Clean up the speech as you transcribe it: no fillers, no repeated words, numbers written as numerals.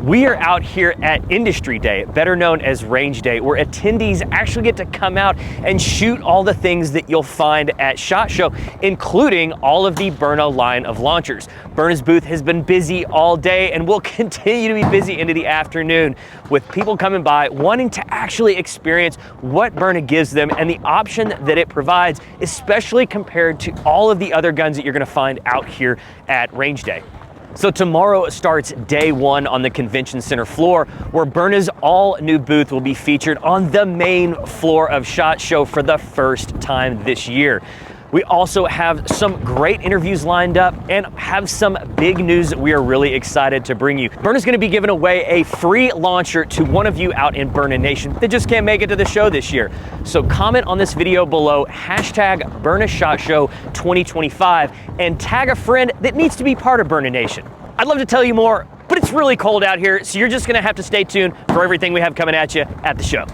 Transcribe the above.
We are out here at Industry Day, better known as Range Day, where attendees actually get to come out and shoot all the things that you'll find at SHOT Show, including all of the Byrna line of launchers. Byrna's booth has been busy all day and will continue to be busy into the afternoon, with people coming by wanting to actually experience what Byrna gives them and the option that it provides, especially compared to all of the other guns that you're gonna find out here at Range Day. So tomorrow starts day one on the convention center floor, where Byrna's all new booth will be featured on the main floor of SHOT Show for the first time this year. We also have some great interviews lined up and have some big news that we are really excited to bring you. Byrna's gonna be giving away a free launcher to one of you out in Byrna Nation that just can't make it to the show this year. So comment on this video below, hashtag Byrna SHOT Show 2025, and tag a friend that needs to be part of Byrna Nation. I'd love to tell you more, but it's really cold out here, so you're just gonna have to stay tuned for everything we have coming at you at the show.